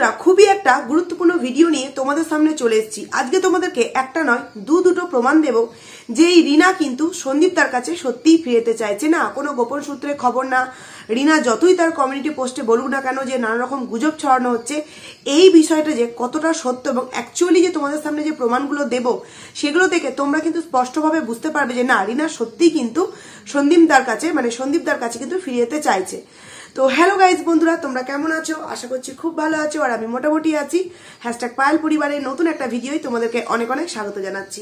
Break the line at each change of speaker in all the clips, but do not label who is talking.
বন্ধুরা খুবই একটা গুরুত্বপূর্ণ ভিডিও নিয়ে তোমাদের সামনে চলে এসেছি। আজকে তোমাদেরকে একটা নয় দুটো প্রমাণ দেব যে এই রিনা কিন্তু সন্দীপ তার কাছে সত্যিই ফিরতে চাইছে না, কোনো গোপন সূত্রে খবর না। রিনা যতই তার কমিউনিটি পোস্টে বলুক না কেন যে নানা রকম গুজব ছড়ানো হচ্ছে, এই বিষয়টা যে কতটা সত্য এবং অ্যাকচুয়ালি যে তোমাদের সামনে যে প্রমাণগুলো দেব সেগুলো থেকে তোমরা কিন্তু স্পষ্টভাবে বুঝতে পারবে যে না, রিনা সত্যিই কিন্তু সন্দীপ দার কাছে কিন্তু ফিরতে চাইছে। তো হ্যালো গাইজ বন্ধুরা, তোমরা কেমন আছো? আশা করছি খুব ভালো আছো, আর আমি মোটামুটি আছি। #পায়েল পরিবারের নতুন একটা ভিডিওই তোমাদেরকে অনেক অনেক স্বাগত জানাচ্ছি।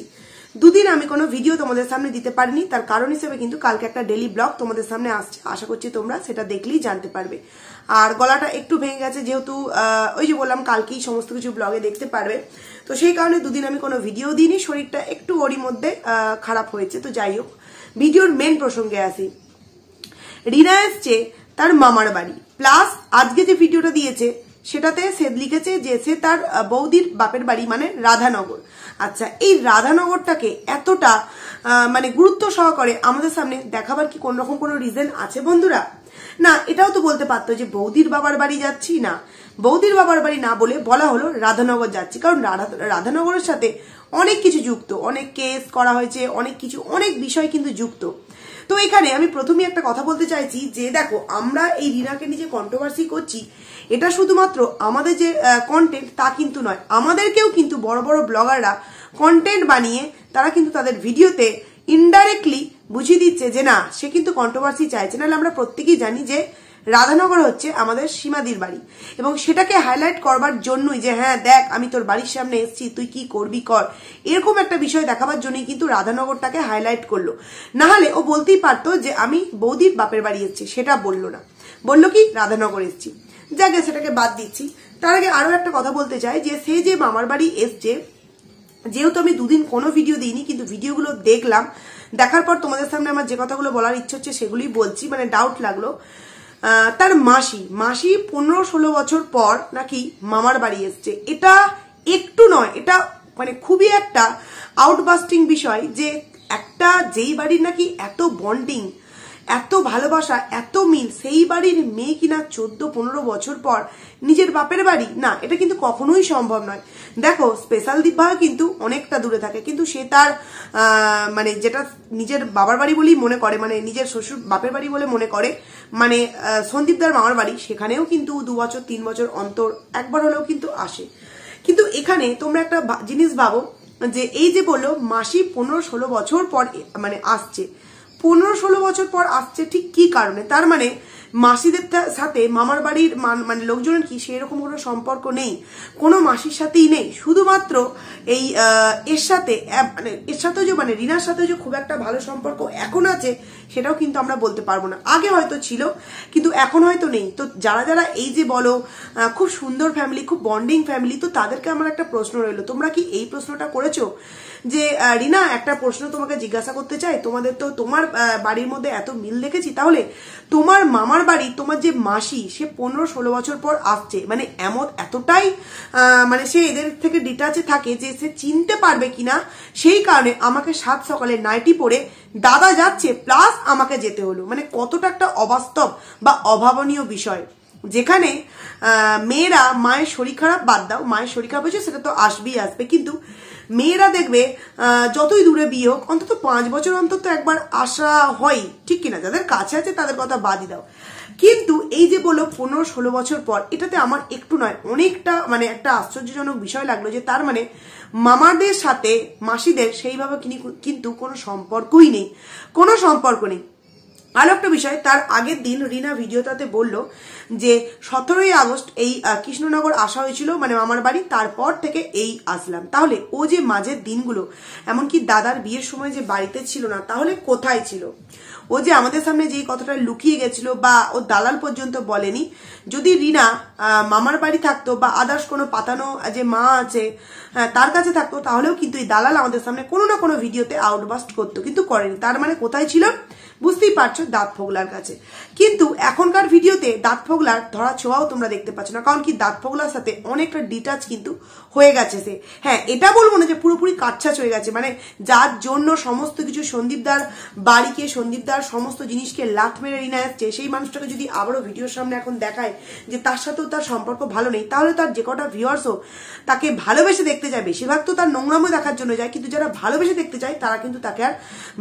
দুদিন আমি কোনো ভিডিও তোমাদের সামনে দিতে পারিনি, তার কারণ হিসেবে কিন্তু কালকে একটা ডেলি ব্লগ তোমাদের সামনে আসছে। আশা করছি তোমরা সেটা দেখলেই জানতে পারবে। আর গলাটা একটু ভেঙে গেছে, যেহেতু ওই যে বললাম কালকেই সমস্ত কিছু ব্লগে দেখতে পারবে, তো সেই কারণে দুদিন আমি কোনো ভিডিও দিইনি। শরীরটা একটু ওরই মধ্যে খারাপ হয়েছে। তো যাই হোক, ভিডিওর মেন প্রসঙ্গে আসি। রিনা এসছে তার মামার বাড়ি, প্লাস আজকে যে ভিডিওটা দিয়েছে সেটাতে সে লিখেছে যে সে তার বৌদির বাপের বাড়ি মানে রাধানগর। আচ্ছা, এই রাধানগরটাকে এতটা গুরুত্ব সহকারে আমাদের সামনে দেখাবার কি কোন রকম কোনো রিজন আছে বন্ধুরা? না, এটাও তো বলতে পারতো যে বৌদির বাবার বাড়ি যাচ্ছি, না বৌদির বাবার বাড়ি না বলে বলা হলো রাধানগর যাচ্ছি, কারণ রাধানগরের সাথে অনেক কিছু যুক্ত, অনেক কেস করা হয়েছে, অনেক বিষয় কিন্তু যুক্ত। তো এখানে আমি প্রথমেই একটা কথা বলতে চাইছি যে দেখো, আমরা এই রিনাকে নিয়ে যে কন্ট্রোভার্সি করছি, এটা শুধুমাত্র আমাদের যে কন্টেন্ট তা কিন্তু নয়, আমাদেরকেও কিন্তু বড় বড় ব্লগাররা কন্টেন্ট বানিয়ে তারা কিন্তু তাদের ভিডিওতে ইনডাইরেক্টলি বুঝিয়ে দিচ্ছে যে না, সে কিন্তু কন্ট্রোভার্সি চাইছে। নাহলে আমরা প্রত্যেকেই জানি যে রাধানগর হচ্ছে আমাদের সীমাদির বাড়ি, এবং সেটাকে হাইলাইট করবার জন্যই যে হ্যাঁ দেখ আমি তোর বাড়ির সামনে এসেছি, তুই কি করবি কর, এরকম একটা বিষয় দেখাবার জন্যই কিন্তু রাধানগরটাকে হাইলাইট করলো। না হলে ও বলতেই পারতো যে আমি বৌদির বাপের বাড়ি এসেছি, সেটা বললো না, বললো কি রাধানগর এসেছি। যাকে সেটাকে বাদ দিচ্ছি। তার আগে আরো একটা কথা বলতে চাই যে সে যে মামার বাড়ি এসছে, যেহেতু আমি দুদিন কোনো ভিডিও দিইনি, কিন্তু ভিডিওগুলো দেখলাম, দেখার পর তোমাদের সামনে আমার যে কথাগুলো বলার ইচ্ছে হচ্ছে সেগুলোই বলছি। ডাউট লাগলো, তার মাসি 15-16 বছর পর নাকি মামার বাড়ি এসছে। এটা একটু নয়, এটা খুবই একটা আউটবাস্টিং বিষয় যে একটা যেই বাড়ির নাকি এত বন্ডিং, এত ভালোবাসা, এত মিল, সেই বাড়ির মেয়ে কিনা 14-15 বছর পর নিজের বাপের বাড়ি, না এটা কিন্তু কখনোই সম্ভব নয়। দেখো, স্পেশাল দীপা কিন্তু অনেকটা দূরে থাকে, কিন্তু সে তার যেটা নিজের বাবার বাড়ি বলেই মনে করে, নিজের শ্বশুর বাপের বাড়ি বলে মনে করে, সন্দীপদার মামার বাড়ি, সেখানেও কিন্তু 2 বছর 3 বছর অন্তর একবার হলেও কিন্তু আসে। কিন্তু এখানে তোমরা একটা জিনিস ভাবো যে এই যে বললো মাসি 15-16 বছর পর আসছে, 15-16 বছর পর আসছে ঠিক কি কারণে? তার মাসিদের সাথে মামার বাড়ির লোকজনের কি সেরকম কোনো সম্পর্ক নেই, কোনো মাসির সাথেই নেই, শুধুমাত্র এই এর সাথেও যে রিনার সাথেও যে খুব একটা ভালো সম্পর্ক এখন আছে সেটাও কিন্তু আমরা বলতে পারবো না। আগে হয়তো ছিল, কিন্তু এখন হয়তো নেই। তো যারা এই যে বলো খুব সুন্দর ফ্যামিলি, খুব বন্ডিং ফ্যামিলি, তো তাদেরকে আমার একটা প্রশ্ন রইলো, তোমরা কি এই প্রশ্নটা করেছো যে রিনা, একটা প্রশ্ন তোমাকে জিজ্ঞাসা করতে চাই, তোমাদের তো তোমার বাড়ির মধ্যে এত মিল দেখেছি, তাহলে তোমার মামার বাড়ি তোমার যে মাসি সে 15-16 বছর পর আসছে, এতটাই সে এদের থেকে ডিটাচে থাকে যে সে চিনতে পারবে কিনা, সেই কারণে আমাকে 7 সকালে নাইটি পরে দাদা যাচ্ছে প্লাস আমাকে যেতে হলো। কতটা একটা অবাস্তব বা অভাবনীয় বিষয়, যেখানে মেয়েরা মায়ের শরীর খারাপ বাদ দাও, মায়ের শরীর খারাপ হয়েছে সেটা তো আসবে, কিন্তু মেয়েরা দেখবে যতই দূরে বিয়ে হোক অন্তত 5 বছর অন্তত একবার আসা হয়, ঠিক কিনা? যাদের কাছে আছে তাদের কথা বাদই দাও, কিন্তু এই যে বলো 15-16 বছর পর, এটাতে আমার একটু নয় অনেকটা একটা আশ্চর্যজনক বিষয় লাগলো যে তার মামাদের সাথে মাসিদের সেইভাবে কিন্তু কোনো সম্পর্কই নেই, কোনো সম্পর্ক নেই। আরো একটা বিষয়, তার আগের দিন রিনা ভিডিওটাতে বললো যে 17ই আগস্ট এই কৃষ্ণনগর আসা হয়েছিল মামার বাড়ি, তারপর থেকে এই আসলাম। তাহলে ও যে মাঝের দিনগুলো, এমনকি দাদার বিয়ের সময় যে বাড়িতে ছিল না, তাহলে কোথায় ছিল? ও যে আমাদের সামনে যেই কথাটা লুকিয়ে গেছিল বা ও দালাল পর্যন্ত বলেনি, যদি রিনা মামার বাড়ি থাকতো বা আদার্স কোনো পাতানো যে মা আছে তার কাছে থাকতো, তাহলেও কিন্তু এই দালাল আমাদের সামনে কোনো না কোনো ভিডিওতে আউটবাস্ট করতো, কিন্তু করেনি। তার কোথায় ছিল? বুঝতেই পারছো দাঁত ফোগলার কাছে। কিন্তু এখনকার ভিডিওতে দাঁত ফোগলার ধরা ছোঁয়াও তোমরা দেখতে পাচ্ছ না, কারণ কি দাঁত ফোগলার সাথে অনেকটা ডিটাচ কিন্তু হয়ে গেছে সে। হ্যাঁ, এটা বলবো না যে পুরোপুরি কাটছাছ হয়ে গেছে, মানে যার জন্য সমস্ত কিছু সন্দীপদার বাড়িকে, সন্দীপদার সমস্ত জিনিসকে লাথ মেরে রিনা আসছে, সেই মানুষটাকে যদি আবারও ভিডিওর সামনে এখন দেখায় যে তার সাথেও তার সম্পর্ক ভালো নেই, তাহলে তার যে কটা ভিউয়ার্সও তাকে ভালোবেসে দেখতে যায়, বেশিরভাগ তো তার নোংরামো দেখার জন্য যায়, কিন্তু যারা ভালোবেসে দেখতে চায় তারা কিন্তু তাকে আর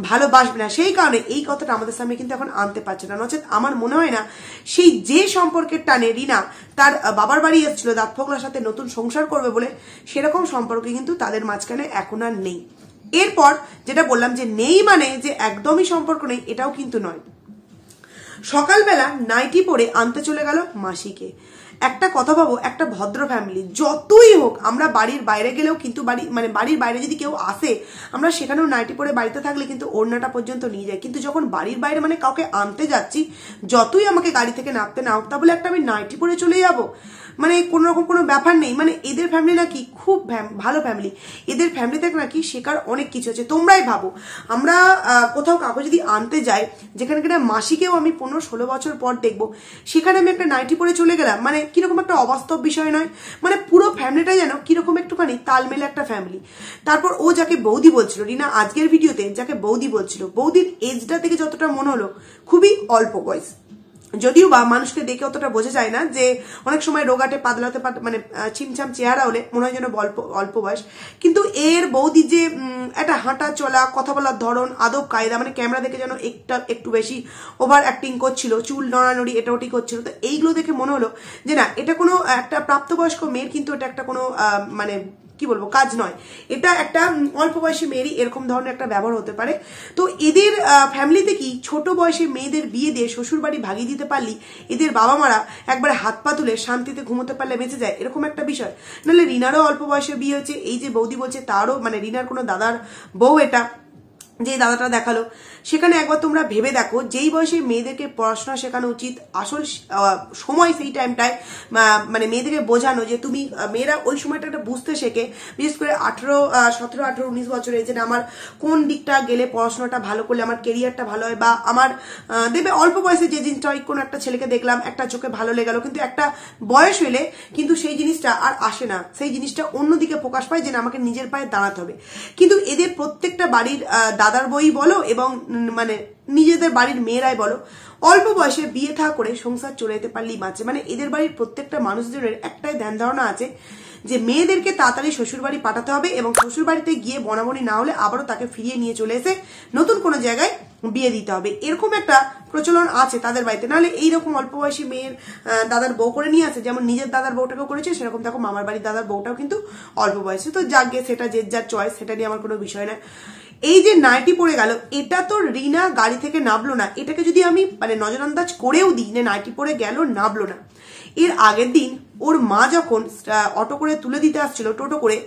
ভালোবাসবে না। সেই কারণে এই কথাটা আমাদের সামনে কিন্তু এখন আনতে পারছে না। নচেত আমার মনে হয় না সেই যে সম্পর্কের টানে রিনা তার বাবার বাড়ি এসেছিল দাঁত ফোগলার সাথে নতুন সংসার করবে বলে, সেরকম সম্পর্কে কিন্তু তাদের মাঝখানে এখন আর নেই। এরপর যেটা বললাম যে নেই মানে যে একদমই সম্পর্ক নেই এটাও কিন্তু নয়। সকালবেলা নাইটি পরে আনতে চলে গেল মাসিকে। একটা কথা ভাবো, একটা ভদ্র ফ্যামিলি যতই হোক, আমরা বাড়ির বাইরে গেলেও কিন্তু বাড়ির বাইরে যদি কেউ আসে, আমরা সেখানেও নাইটি পরে বাড়িতে থাকলে কিন্তু ওড়নাটা পর্যন্ত নিয়ে যাই, কিন্তু যখন বাড়ির বাইরে মানে কাউকে আনতে যাচ্ছি, যতই আমাকে গাড়ি থেকে নামতে না হোক, তা বলে একটা আমি নাইটি পরে চলে যাব, মানে কোন রকম কোনো ব্যাপার নেই। মানে এদের ফ্যামিলি নাকি খুব ভালো ফ্যামিলি, এদের ফ্যামিলিতে নাকি শেখার অনেক কিছু আছে। তোমরাই ভাবো, আমরা কোথাও কাউকে যদি আনতে যাই, যেখানে কিনা মাসিকেও আমি 15-16 বছর পর দেখবো, সেখানে আমি একটা নাইটি পরে চলে গেলাম, মানে কিরকম একটা অবাস্তব বিষয় নয়? মানে পুরো ফ্যামিলিটা যেন কিরকম একটুখানি তালমেলে একটা ফ্যামিলি। তারপর ও যাকে বৌদি বলছিল, রিনা আজকের ভিডিওতে যাকে বৌদি বলছিল, বৌদির এজটা থেকে যতটা মনে হলো খুবই অল্প বয়স, যদিও বা মানুষকে দেখে অতটা বোঝা যায় না, যে অনেক সময় রোগাটে পাতলাতে মানে ছিমছাম চেহারা হলে মনে হয় যেন অল্প বয়স, কিন্তু এর বৌদি যে একটা হাঁটা চলা, কথা বলার ধরন, আদব কায়দা, মানে ক্যামেরা দেখে যেন একটু বেশি ওভার অ্যাক্টিং করছিল, চুল নড়ানড়ি এটা ওটি করছিল। তো এইগুলো দেখে মনে হলো যে না, এটা কোনো একটা প্রাপ্তবয়স্ক মেয়ের কিন্তু এটা একটা কোনো মানে কি বলবো কাজ নয়, এটা একটা অল্প বয়সী মেয়েরই এরকম ধরনের একটা ব্যবহার হতে পারে। তো এদের ফ্যামিলিতে কি ছোট বয়সে মেয়েদের বিয়ে দিয়ে শ্বশুর বাড়ি ভাগিয়ে দিতে পারলি এদের বাবা মারা একবার হাত পা তুলে শান্তিতে ঘুমোতে পারলে বেঁচে যায়, এরকম একটা বিষয়। নাহলে রিনারও অল্প বয়সে বিয়ে হয়েছে, এই যে বৌদি বলছে তারও, মানে রিনার কোনো দাদার বউ এটা যে দাদাটা দেখালো, সেখানে একবার তোমরা ভেবে দেখো, যেই বয়সে মেয়েদেরকে পড়াশোনা শেখানো উচিত, আসল সময় সেই টাইমটায়, মানে মেয়েদেরকে বোঝানো যে তুমি, মেয়েরা ওই সময়টা একটা বুঝতে শেখে, বিশেষ করে 17, 18, 19 বছরে, যে আমার কোন দিকটা গেলে পড়াশোনাটা ভালো করলে আমার কেরিয়ারটা ভালো হয়, বা আমার দেখবে অল্প বয়সে যে জিনিসটা হয়, কোনো একটা ছেলেকে দেখলাম, একটা চোখে ভালো লেগে গেল, কিন্তু একটা বয়স হলে কিন্তু সেই জিনিসটা আর আসে না, সেই জিনিসটা অন্যদিকে প্রকাশ পায় যে না, আমাকে নিজের পায়ে দাঁড়াতে হবে। কিন্তু এদের প্রত্যেকটা বাড়ির দাদার বই বলো এবং মানে নিজেদের বাড়ির মেয়েরাই বলো, অল্প বয়সে বিয়ে থা করে সংসার চলে যেতে পারলেই বাঁচে। মানে এদের বাড়ির প্রত্যেকটা মানুষদের একটাই ধ্যান ধারণা আছে যে মেয়েদেরকে তাড়াতাড়ি শ্বশুর বাড়ি পাঠাতে হবে, এবং শ্বশুর বাড়িতে গিয়ে বনাবনি না হলে আবারও তাকে ফিরিয়ে নিয়ে চলে এসে নতুন কোনো জায়গায় বিয়ে দিতে হবে, এরকম একটা প্রচলন আছে তাদের বাড়িতে। নাহলে এইরকম অল্প বয়সী মেয়ের দাদার বউ করে নিয়ে আসে, যেমন নিজের দাদার বউটাকেও করেছে, সেরকম দেখো মামার বাড়ির দাদার বউটাও কিন্তু অল্প বয়সে। তো যাক গে, সেটা যে যার চয়েস, সেটা নিয়ে আমার কোনো বিষয় না। এই যে নাইটি পড়ে গেল, এটা তো রিনা গাড়ি থেকে নামলো না, এটাকে যদি আমি মানে নজরআন্দাজ করেও দিই যে নাইটি পড়ে গেল, নামলো না, এর আগের দিন ওর মা যখন অটো করে তুলে দিতে আসছিল, টোটো করে,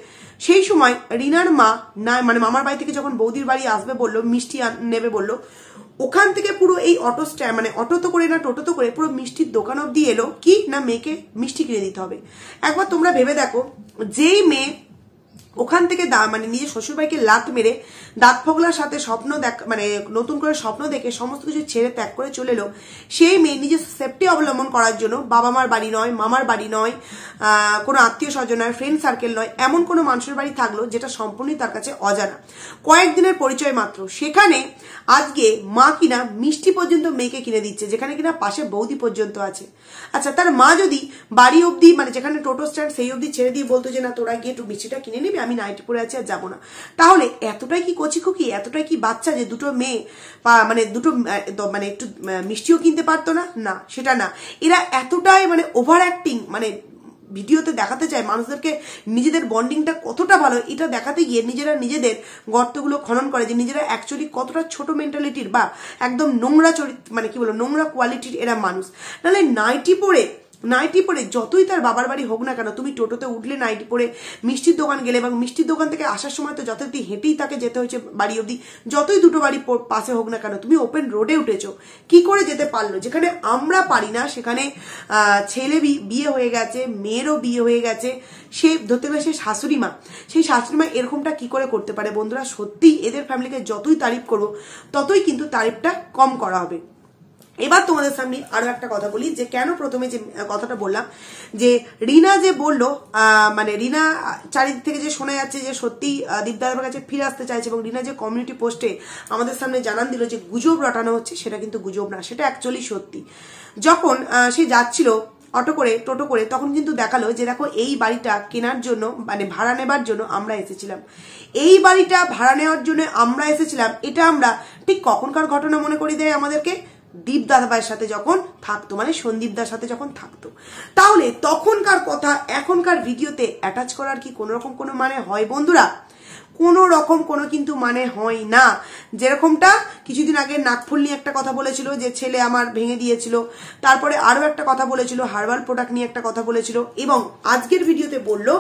সেই সময় রিনার মা না, মানে মামার বাড়ি থেকে যখন বৌদির বাড়ি আসবে বললো, মিষ্টি নেবে বললো, ওখান থেকে পুরো এই অটো স্ট্যান্ড, মানে অটো তো করে না, টোটো তো করে পুরো মিষ্টির দোকান অব্দি এলো, কি না মেয়েকে মিষ্টি কিনে দিতে হবে। একবার তোমরা ভেবে দেখো, যেই মেয়ে ওখান থেকে মানে নিজের শ্বশুরবাড়িকে লাত মেরে দাঁত ফোগলার সাথে স্বপ্ন মানে নতুন করে স্বপ্ন দেখে সমস্ত কিছু ছেড়ে ত্যাগ করে চলে এলো, সেই মেয়ে নিজের সেফটি অবলম্বন করার জন্য বাবা মার বাড়ি নয়, মামার বাড়ি নয়, কোনো আত্মীয় স্বজন নয়, ফ্রেন্ড সার্কেল নয়, এমন কোনো মানুষের বাড়ি থাকলো যেটা সম্পূর্ণই তার কাছে অজানা, কয়েকদিনের পরিচয় মাত্র, সেখানে আজকে মা কিনা মিষ্টি পর্যন্ত মেয়েকে কিনে দিচ্ছে, যেখানে কিনা পাশে বৌদি পর্যন্ত আছে। আচ্ছা, তার মা যদি বাড়ি অব্দি, মানে যেখানে টোটো স্ট্যান্ড সেই অব্দি ছেড়ে দিয়ে বলতো যে না তোরা গিয়ে একটু মিষ্টিটা কিনে নিবি, আমি নাইটি পরে আছি আর যাবো না, তাহলে এতটাই কি কচি খুকি, এতটাই কি বাচ্চা যে দুটো মেয়ে মানে দুটো মানে একটু মিষ্টিও কিনতে পারতো না? না, সেটা না। এরা এতটাই মানে ওভার অ্যাক্টিং, মানে ভিডিওতে দেখাতে চায় মানুষদেরকে নিজেদের বন্ডিংটা কতটা ভালো, এটা দেখাতে গিয়ে নিজেরা নিজেদের গর্তগুলো খনন করে, যে নিজেরা অ্যাকচুয়ালি কতটা ছোট মেন্টালিটির বা একদম নোংরা চরিত্র, মানে কি বলবো, নোংরা কোয়ালিটির এরা মানুষ। নাহলে নাইটি পরে নাইটি পরে যতই তার বাবার বাড়ি হোক না কেন, তুমি টোটোতে উঠলে নাইটি পরে মিষ্টির দোকান গেলে এবং মিষ্টির দোকান থেকে আসার সময় তো যথারীতি হেঁটেই তাকে যেতে হয়েছে বাড়ি অবধি, যতই দুটো বাড়ি পাশে হোক না কেন, তুমি ওপেন রোডে উঠেছো, কি করে যেতে পারলো? যেখানে আমরা পারি না সেখানে ছেলে বিয়ে হয়ে গেছে, মেয়েরও বিয়ে হয়ে গেছে, সে ধরতে পারে সে শাশুড়ি মা, সেই শাশুড়ি মা এরকমটা কি করে করতে পারে? বন্ধুরা সত্যি এদের ফ্যামিলিকে যতই তারিফ করবো ততই কিন্তু তারিফটা কম করা হবে। এবার তোমাদের সামনে আরো একটা কথা বলি, যে কেন প্রথমে যে কথাটা বললাম যে রিনা যে বললো, মানে রিনা চারিদিক থেকে যে শোনা যাচ্ছে যে সত্যি দীপদাদার কাছে ফিরে আসতে চাইছে, এবং রিনা যে কমিউনিটি পোস্টে আমাদের সামনে জানান দিল যে গুজব রটানো হচ্ছে, সেটা কিন্তু গুজব না, সেটা অ্যাকচুয়ালি সত্যি। যখন সে যাচ্ছিল টোটো করে, তখন কিন্তু দেখালো যে দেখো এই বাড়িটা কেনার জন্য, মানে ভাড়া নেবার জন্য আমরা এসেছিলাম, এই বাড়িটা ভাড়া নেওয়ার জন্য আমরা এসেছিলাম। এটা আমরা ঠিক কখনকার ঘটনা মনে করি দেয় আমাদেরকে, দীপ দাদাভাইয়ের সাথে যখন থাকতো, মানে সন্দীপদার সাথে যখন থাকতো। তাহলে তখনকার কথা এখনকার ভিডিওতে অ্যাটাচ করার কি কোনো রকম কোনো মানে হয় বন্ধুরা? কোনো রকম কোনো কিন্তু মানে হয় না। যেরকমটা কিছুদিন আগে নাকফুল নিয়ে একটা কথা বলেছিল যে ছেলে আমার ভেঙে দিয়েছিল, তারপরে আরো একটা কথা বলেছিল হার্বাল প্রোডাক্ট নিয়ে একটা কথা বলেছিল, এবং আজকের ভিডিওতে বললো,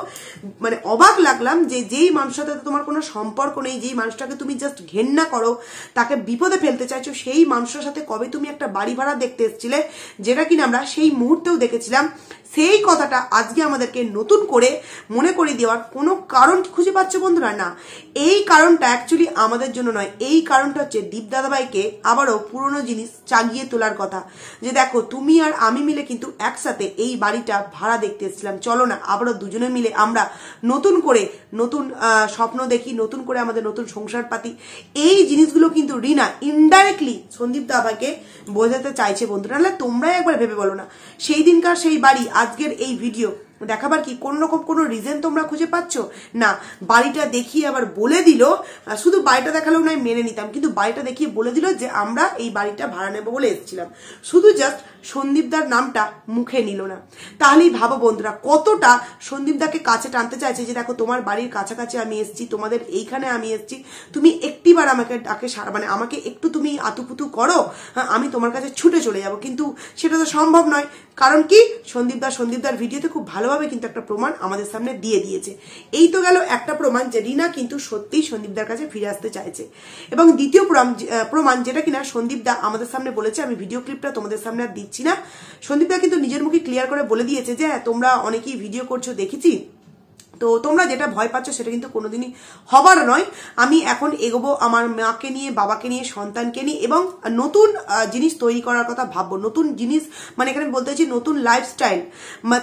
মানে অবাক লাগলাম যে যেই মানুষের সাথে তোমার কোনো সম্পর্ক নেই, যেই মানুষটাকে তুমি জাস্ট ঘেন্না করো, তাকে বিপদে ফেলতে চাইছো, সেই মানুষের সাথে কবে তুমি একটা বাড়ি ভাড়া দেখতে এসেছিলে, যেটা কিনা আমরা সেই মুহূর্তেও দেখেছিলাম, সেই কথাটা আজকে আমাদেরকে নতুন করে মনে করিয়ে দেওয়ার কোনো কারণ খুঁজে পাচ্ছ বন্ধুরা? না, এই কারণটা অ্যাকচুয়ালি আমাদের জন্য নয়, এই কারণটা হচ্ছে দীপ দাদাভাইকে আবারও পুরনো জিনিস চাগিয়ে তোলার কথা, যে দেখো তুমি আর আমি মিলে কিন্তু একসাথে এই বাড়িটা ভাড়া দেখতে এসেছিলাম, চলো না আবারও দুজনে মিলে আমরা নতুন করে নতুন স্বপ্ন দেখি, নতুন করে আমাদের নতুন সংসার পাতি। এই জিনিসগুলো কিন্তু রিনা ইনডাইরেক্টলি সন্দীপ দাদাভাইকে বোঝাতে চাইছে বন্ধুরা। নাহলে তোমরাই একবার ভেবে বলো না, সেই দিনকার সেই বাড়ি আজকের এই ভিডিও দেখাবার কি কোন রকম কোনো রিজন তোমরা খুঁজে পাচ্ছ? না, বাড়িটা দেখিয়ে আবার বলে দিল, শুধু বাড়িটা দেখালেও নয় মেনে নিতাম, কিন্তু বাড়িটা দেখিয়ে বলে দিল যে আমরা এই বাড়িটা ভাড়া নেবো বলে এসেছিলাম, শুধু জাস্ট সন্দীপদার নামটা মুখে নিল না। তাহলেই ভাবো বন্ধুরা কতটা সন্দীপদাকে কাছে টানতে চাইছে, যে দেখো তোমার বাড়ির কাছাকাছি আমি এসেছি, তোমাদের এইখানে আমি এসেছি, তুমি একটিবার আমাকে ডাকে, মানে আমাকে একটু তুমি আতুপুতু করো, আমি তোমার কাছে ছুটে চলে যাব, কিন্তু সেটা তো সম্ভব নয়। কারণ কি, সন্দীপদার ভিডিওতে খুব ভালোভাবে কিন্তু একটা প্রমাণ আমাদের সামনে দিয়ে দিয়েছে। এই তো গেল একটা প্রমাণ যে রিনা কিন্তু সত্যিই সন্দীপদার কাছে ফিরে আসতে চাইছে, এবং দ্বিতীয় প্রমাণ যেটা কিনা সন্দীপদা আমাদের সামনে বলেছে, আমি ভিডিও ক্লিপটা তোমাদের সামনে আর দিচ্ছি না, সন্দীপদা কিন্তু নিজের মুখে ক্লিয়ার করে বলে দিয়েছে যে তোমরা অনেকেই ভিডিও করছো দেখেছি, তো তোমরা যেটা ভয় পাচ্ছ সেটা কিন্তু কোনোদিনই হবার নয়। আমি এখন এগোবো আমার মাকে নিয়ে, বাবাকে নিয়ে, সন্তানকে নিয়ে, এবং নতুন জিনিস তৈরি করার কথা ভাববো, নতুন জিনিস, মানে এখানে বলতে চাইছি নতুন লাইফস্টাইল,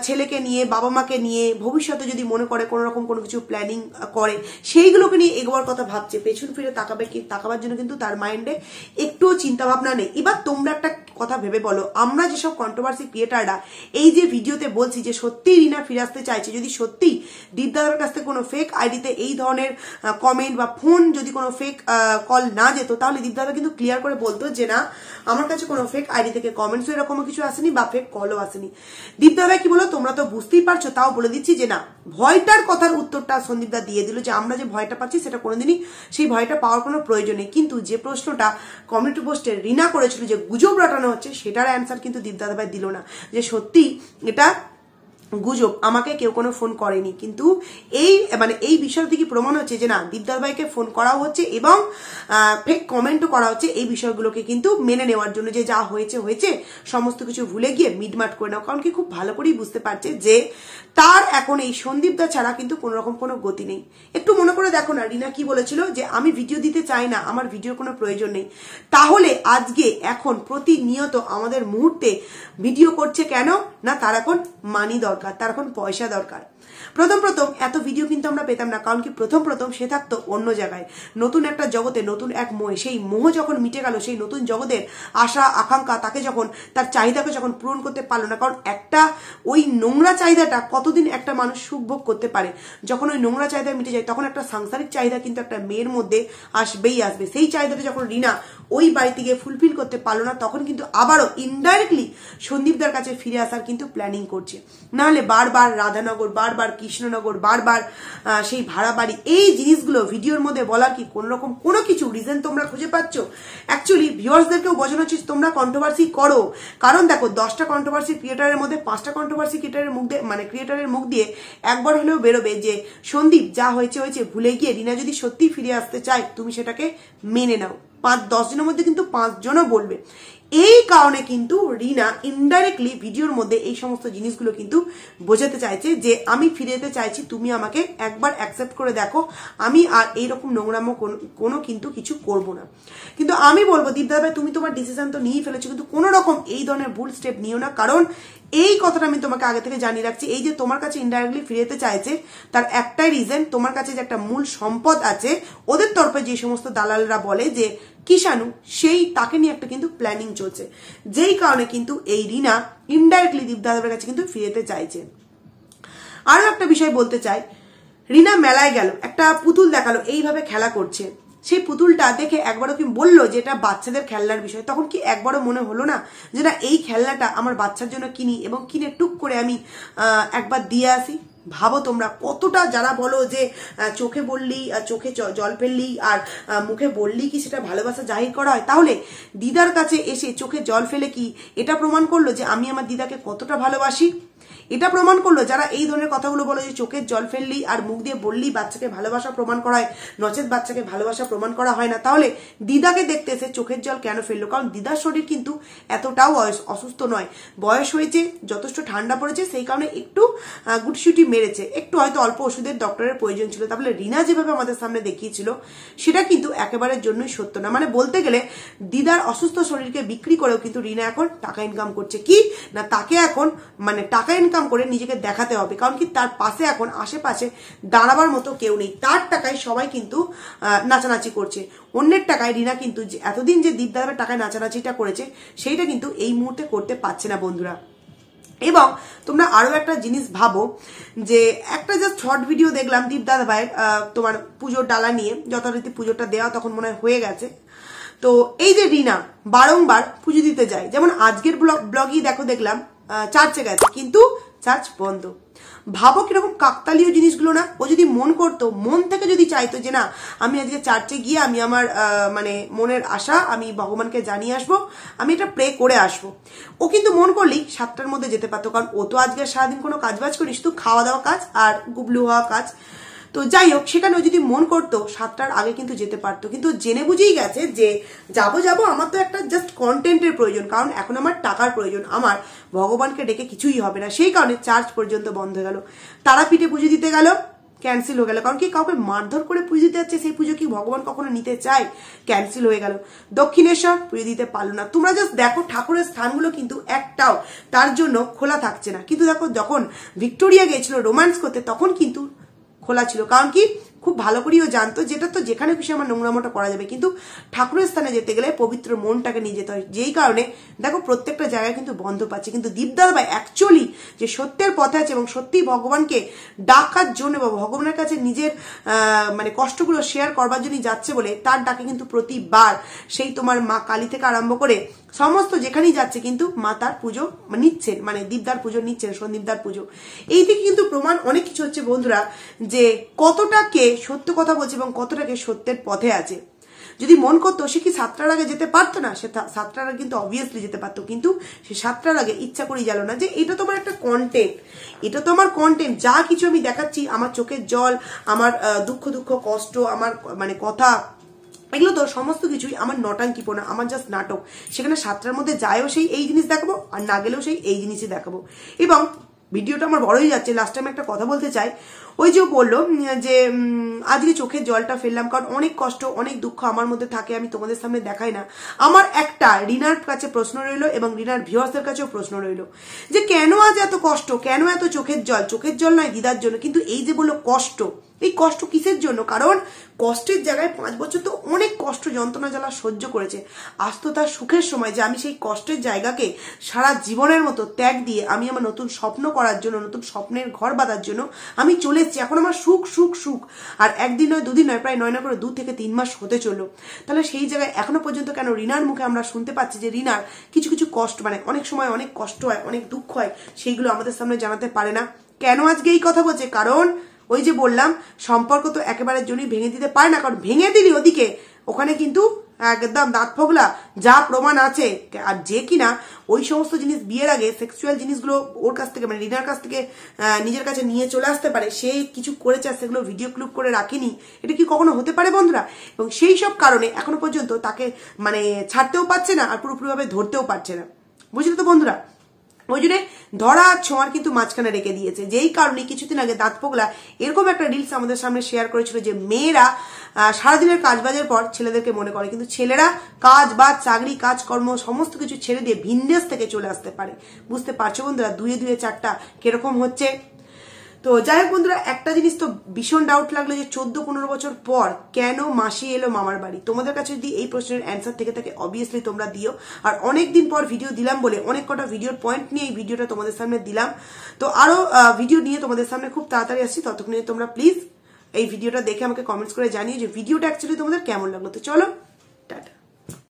ছেলেকে নিয়ে, বাবা মাকে নিয়ে, ভবিষ্যতে যদি মনে করে কোনো রকম কোনো কিছু প্ল্যানিং করে, সেইগুলোকে নিয়ে এগোবার কথা ভাবছে। পেছন ফিরে তাকাবার জন্য কিন্তু তার মাইন্ডে একটুও চিন্তা ভাবনা নেই। এবার তোমরা একটা কথা ভেবে বলো, আমরা যেসব কন্ট্রোভার্সি ক্রিয়েটাররা এই যে ভিডিওতে বলছি যে সত্যি রিনা ফিরে আসতে চাইছে, যদি সত্যি দীপদাদার কাছ থেকে কোনো ফেক আইডিতে এই ধরনের কমেন্ট বা ফোন যদি কোনো ফেক কল না যেত, তাহলে দীপদাদা কিন্তু ক্লিয়ার করে বলতো যে না, আমার কাছে কোনো ফেক আইডি থেকে কমেন্টস এরকম কিছু আসেনি বা ফেক কলও আসেনি। দীপদাদা কি বলো, তোমরা তো বুঝতেই পারছো, তাও বলে দিচ্ছি যে না, ভয়টার কথার উত্তরটা সন্দীপদা দিয়ে দিল, যে আমরা যে ভয়টা পাচ্ছি সেটা কোনোদিনই সেই ভয়টা পাওয়ার কোনো প্রয়োজন নেই। কিন্তু যে প্রশ্নটা কমিউনিটি পোস্টে রিনা করেছিল যে গুজব রটানো হচ্ছে, সেটার অ্যান্সার কিন্তু দীপদাদা ভাই দিল না, যে সত্যি এটা গুজব, আমাকে কেউ কোনো ফোন করেনি। কিন্তু এই বিষয়টা থেকে প্রমাণ হচ্ছে যে না, দীপদাদা ভাইকে ফোন করা হচ্ছে এবং ফেক কমেন্টও করা হচ্ছে, এই বিষয়গুলোকে কিন্তু মেনে নেওয়ার জন্য, যে যা হয়েছে হয়েছে, সমস্ত কিছু ভুলে গিয়ে মিটমাট করে নাও। কারণ কি খুব ভালো করেই বুঝতে পারছে যে তার এখন এই সন্দীপদা ছাড়া কিন্তু কোনো রকম কোনো গতি নেই। একটু মনে করে দেখো না, রিনা কি বলেছিল যে আমি ভিডিও দিতে চাই না, আমার ভিডিওর কোনো প্রয়োজন নেই। তাহলে আজকে এখন প্রতিনিয়ত আমাদের মুহূর্তে ভিডিও করছে কেন? না, তার এখন মানি দরকার, তার এখন পয়সা দরকার। প্রথম এত ভিডিও কিন্তু আমরা পেতাম না, কারণ কি প্রথম সে থাকতো অন্য জায়গায়, নতুন একটা জগতে, নতুন এক মোহে। সেই মোহ যখন মিটে গেল, সেই নতুন জগতের আশা আকাঙ্ক্ষা তাকে যখন, তার চাহিদাকে যখন পূরণ করতে পারলো না, কারণ একটা ওই নোংরা চাহিদাটা কতদিন একটা মানুষ সুখভোগ করতে পারে? যখন ওই নোংরা চাহিদা মিটে যায়, তখন একটা সাংসারিক চাহিদা কিন্তু একটা মেয়ের মধ্যে আসবে। সেই চাহিদাটা যখন রিনা ওই বাড়িতে গিয়ে ফুলফিল করতে পারলো না, তখন কিন্তু আবারও ইনডাইরেক্টলি সন্দীপদার কাছে ফিরে আসার কিন্তু প্ল্যানিং করছে। না হলে বারবার রাধানগর, বারবার কৃষ্ণনগর, বারবার সেই ভাড়া বাড়ি, এই জিনিসগুলো ভিডিওর মধ্যে বলার কি কোন রকম কোনো কিছু রিজন তোমরা খুঁজে পাচ্ছ? অ্যাকচুয়ালি ভিউয়ার্সদেরকেও বোঝানো উচিত তোমরা কন্ট্রোভার্সি করো, কারণ দেখো 10টা কন্ট্রোভার্সি ক্রিয়েটারের মধ্যে 5টা কন্ট্রোভার্সি ক্রিয়েটারের মুখ দিয়ে একবার হলেও বেরোবে যে সন্দীপ যা হয়েছে হয়েছে, ভুলে গিয়ে রিনা যদি সত্যি ফিরে আসতে চায় তুমি সেটাকে মেনে নাও। 5-10 জনের মধ্যে কিন্তু 5 জনও বলবে। এই কারণে কিন্তু রিনা ইনডাইরেক্টলি ভিডিওর মধ্যে এই সমস্ত জিনিসগুলো কিন্তু বোঝাতে চাইছে যে আমি ফিরে যেতে চাইছি, তুমি আমাকে একবার অ্যাকসেপ্ট করে দেখো, আমি আর এইরকম নোংরামো কোনো কিন্তু কিছু করব না। কিন্তু আমি বলবো দীপদা ভাই তুমি তোমার ডিসিশন তো নিয়েই ফেলেছো, কিন্তু কোনো রকম এই ধরনের ভুল স্টেপ নিও না, কারণ এই কথাটা আমি তোমাকে আগে থেকে জানিয়ে রাখছি, এই যে তোমার কাছে ইনডাইরেক্টলি ফিরে যেতে চাইছে তার একটাই রিজন, তোমার কাছে যে একটা মূল সম্পদ আছে, ওদের তরফে যে সমস্ত দালালরা বলে যে কিষাণু, সেই তাকে নিয়ে একটা কিন্তু প্ল্যানিং চলছে, যেই কারণে কিন্তু এই রিনা ইনডাইরেক্টলি দীপদাদার কাছে কিন্তু ফিরে যেতে চাইছে। আরো একটা বিষয় বলতে চাই, রিনা মেলায় গেল, একটা পুতুল দেখালো এইভাবে খেলা করছে, সেই পুতুলটা দেখে একবারও কি বললো যে এটা বাচ্চাদের খেলনার বিষয়? তখন কি একবারও মনে হলো না যে না এই খেলনাটা আমার বাচ্চার জন্য কিনি এবং কিনে টুক করে আমি একবার দিয়ে আসি? ভাবো তোমরা কতটা, যারা বলো যে চোখে বললি, চোখে জল ফেললি আর মুখে বললি কি সেটা ভালোবাসা জাহির করা হয়, তাহলে দিদার কাছে এসে চোখে জল ফেলে কি এটা প্রমাণ করলো যে আমি আমার দিদাকে কতটা ভালোবাসি? এটা প্রমাণ করলো যারা এই ধরনের কথাগুলো বলে যে চোখের জল ফেললি আর মুখ দিয়ে বললি বাচ্চাকে ভালোবাসা প্রমাণ করা হয়, নচেত বাচ্চাকে ভালোবাসা প্রমাণ করা হয় না, তাহলে দিদাকে দেখতে এসে চোখের জল কেন ফেললো? কারণ দিদার শরীর কিন্তু এতটাও অসুস্থ নয়, বয়স হয়েছে, যথেষ্ট ঠান্ডা পড়েছে, সেই কারণে একটু গুটসুটি মেরেছে, একটু হয়তো অল্প ওষুধের ডক্টরের প্রয়োজন ছিল। তাহলে রিনা যেভাবে আমাদের সামনে দেখিয়েছিল সেটা কিন্তু একেবারের জন্যই সত্য না। মানে বলতে গেলে দিদার অসুস্থ শরীরকে বিক্রি করেও কিন্তু রিনা এখন টাকা ইনকাম করছে, কি না তাকে এখন মানে টাকা ইনকাম করে নিজেকে দেখাতে হবে, কারণ কি তার পাশে এখন আশেপাশে দাঁড়াবার মতো কেউ নেই, তার টাকায় সবাই কিন্তু নাচানাচি করছে, অন্যের টাকায় রিনা কিন্তু এতদিন যে দীপদাদার টাকায় নাচানাচিটা করেছে সেইটা কিন্তু এই মুহূর্তে করতে পারছে না বন্ধুরা। এবং তোমরা আরো একটা জিনিস ভাবো যে একটা জাস্ট শর্ট ভিডিও দেখলাম দীপদাদা ভাইয়ের তোমার পুজোর ডালা নিয়ে, যথারীতি পুজোটা দেওয়া তখন মনে হয় হয়ে গেছে, তো এই যে রিনা বারংবার পুজো দিতে যায়, যেমন আজকের ব্লগই দেখলাম চার্চে গেছে কিন্তু চার্চ বন্ধ। ভাবো কিরকম কাকতালীয় জিনিসগুলো না? ও যদি মন করতো, মন থেকে যদি চাইতো যে না আমি আজকে চার্চে গিয়ে আমি আমার মানে মনের আশা আমি ভগবানকে জানিয়ে আসবো, আমি এটা প্রে করে আসবো, ও কিন্তু মন করলেই 7টার মধ্যে যেতে পারতো, কারণ ও তো আজকে সারাদিন কোনো কাজবাজ করি, শুধু খাওয়া দাওয়া কাজ আর গুবলু হওয়া কাজ। তো যাই হোক, সেখানে ও যদি মন করতো 7টার আগে কিন্তু যেতে পারতো, কিন্তু জেনে বুঝেই গেছে যে যাবো আমার তো একটা জাস্ট কন্টেন্টের প্রয়োজন, কারণ এখন আমার টাকার প্রয়োজন, আমার ভগবানকে ডেকে কিছুই হবে না, সেই কারণে চার্চ পর্যন্ত বন্ধ হয়ে গেল। তারাপীঠে পুজো দিতে গেল, ক্যান্সেল হয়ে গেল, কারণ কি কাউকে মারধর করে পুজো দিতে যাচ্ছে, সেই পুজো কি ভগবান কখনো নিতে চায়? ক্যান্সেল হয়ে গেল। দক্ষিণেশ্বর পুজো দিতে পারলো না। তোমরা জাস্ট দেখো ঠাকুরের স্থানগুলো কিন্তু একটাও তার জন্য খোলা থাকছে না, কিন্তু দেখো যখন ভিক্টোরিয়া গিয়েছিল রোম্যান্স করতে তখন কিন্তু খোলা ছিল, কারণ কি খুব ভালো করেও জানতো যেটা তো যেখানে খুশি আমার নোংরামোটা করা যাবে, কিন্তু ঠাকুরের স্থানে যেতে গেলে পবিত্র মনটাকে নিয়ে যেতে হয়, যেই কারণে দেখো প্রত্যেকটা জায়গায় কিন্তু বন্ধ পাচ্ছে। কিন্তু দীপদাদা ভাই অ্যাকচুয়ালি যে সত্যের পথে আছে এবং সত্যি ভগবানকে ডাকার জন্য বা ভগবানের কাছে নিজের মানে কষ্টগুলো শেয়ার করবার জন্য যাচ্ছে বলে তার ডাকে কিন্তু প্রতিবার সেই তোমার মা কালী থেকে আরম্ভ করে সমস্ত যেখানেই যাচ্ছে কিন্তু মা তার পুজো নিচ্ছেন, মানে দীপদার পুজো নিচ্ছেন, সন্দীপদার পুজো। এই থেকে কিন্তু প্রমাণ অনেক কিছু হচ্ছে বন্ধুরা, যে কতটা কে সত্য কথা বলছে এবং কতটা কে সত্যের পথে আছে। যদি মন করতো সে কি 7টার আগে যেতে পারতো না? সে 7টার আগে কিন্তু অবভিয়াসলি যেতে পারতো, কিন্তু সে 7টার আগে ইচ্ছা করেই গেল না, যে এটা তোমার একটা কন্টেন্ট, এটা তো আমার কন্টেন্ট, যা কিছু আমি দেখাচ্ছি আমার চোখের জল, আমার দুঃখ কষ্ট, আমার মানে কথা, এগুলো তো সমস্ত কিছুই আমার নটাঙ্কিপনা, আমার জাস্ট নাটক। সেখানে 7টার মধ্যে যায়ও সেই এই জিনিস দেখাবো আর না গেলেও সেই এই জিনিসই দেখাবো। এবং ভিডিওটা আমার বড়ই যাচ্ছে, লাস্ট টাইম একটা কথা বলতে চাই, ওই যে বললো যে আজকে চোখের জলটা ফেললাম কারণ অনেক কষ্ট অনেক দুঃখ আমার মধ্যে থাকে, আমি তোমাদের সামনে দেখাই না। আমার একটা রিনার কাছে প্রশ্ন রইলো এবং রিনার ভিউয়ার্সদের কাছেও প্রশ্ন রইলো যে কেন আজ এত কষ্ট, কেন এত চোখের জল নয় দিদার জন্য, কিন্তু এই যে বললো কষ্ট, এই কষ্ট কিসের জন্য? কারণ কষ্টের জায়গায় 5 বছর তো অনেক কষ্ট যন্ত্রণা জ্বালা সহ্য করেছে। আজ তো তার সুখের সময় যে আমি সেই কষ্টের জায়গাকে সারা জীবনের মতো ত্যাগ দিয়ে আমি আমার নতুন স্বপ্ন করার জন্য, নতুন স্বপ্নের ঘর বাঁধার জন্য আমি চলে এসেছি। এখন আমার সুখ সুখ সুখ। আর একদিন নয়, দুদিন নয়, প্রায় 9 না করে 2 থেকে 3 মাস হতে চললো। তাহলে সেই জায়গায় এখনো পর্যন্ত কেন রিনার মুখে আমরা শুনতে পাচ্ছি যে রিনার কিছু কিছু কষ্ট, মানে অনেক সময় অনেক কষ্ট হয়, অনেক দুঃখ হয়, সেইগুলো আমাদের সামনে জানাতে পারে না? কেন আজকে এই কথা বলছে? কারণ ওই যে বললাম, সম্পর্ক তো একেবারে জনই ভেঙে দিতে পারে না। কারণ ভেঙে দিলি ওদিকে ওখানে কিন্তু একদম দাঁত ফোগলা যা প্রমাণ আছে। আর যে কিনা ওই সমস্ত জিনিস বিয়ের আগে সেক্সুয়াল জিনিসগুলো ওর কাছ থেকে, মানে রিনার কাছ থেকে নিজের কাছে নিয়ে চলে আসতে পারে, সে কিছু করেছে আর সেগুলো ভিডিও ক্লিপ করে রাখেনি, এটা কি কখনো হতে পারে বন্ধুরা? এবং সেই সব কারণে এখনো পর্যন্ত তাকে মানে ছাড়তেও পারছে না আর পুরোপুরিভাবে ধরতেও পারছে না। বুঝলে তো বন্ধুরা? ওই জন্য ধরা ছোঁয়ার কিন্তু মাঝখানে রেখে দিয়েছে। যেই কারণে কিছুদিন আগে দাঁত পোগলা এরকম একটা রিলস আমাদের সামনে শেয়ার করেছিল যে মেয়েরা সারাদিনের কাজ বাজের পর ছেলেদেরকে মনে করে, কিন্তু ছেলেরা কাজ বাজ, চাকরি, কাজকর্ম সমস্ত কিছু ছেড়ে দিয়ে ভিনদেশ থেকে চলে আসতে পারে। বুঝতে পারছো বন্ধুরা 2 2 4টা কিরকম হচ্ছে? তো যাই হোক বন্ধুরা, একটা জিনিস তো ভীষণ ডাউট লাগলো যে 14-15 বছর পর কেন মাসি এলো মামার বাড়ি। তোমাদের কাছে যদি এই প্রশ্নের অ্যান্সার থেকে থাকে অবভিয়াসলি তোমরা দিও। আর অনেকদিন পর ভিডিও দিলাম বলে অনেক কটা ভিডিওর পয়েন্ট নিয়ে এই ভিডিওটা তোমাদের সামনে দিলাম। তো আরো ভিডিও নিয়ে তোমাদের সামনে খুব তাড়াতাড়ি আসছি। ততক্ষণে তোমরা প্লিজ এই ভিডিওটা দেখে আমাকে কমেন্টস করে জানিয়ে যে ভিডিওটা অ্যাকচুয়ালি তোমাদের কেমন লাগলো। তো চলো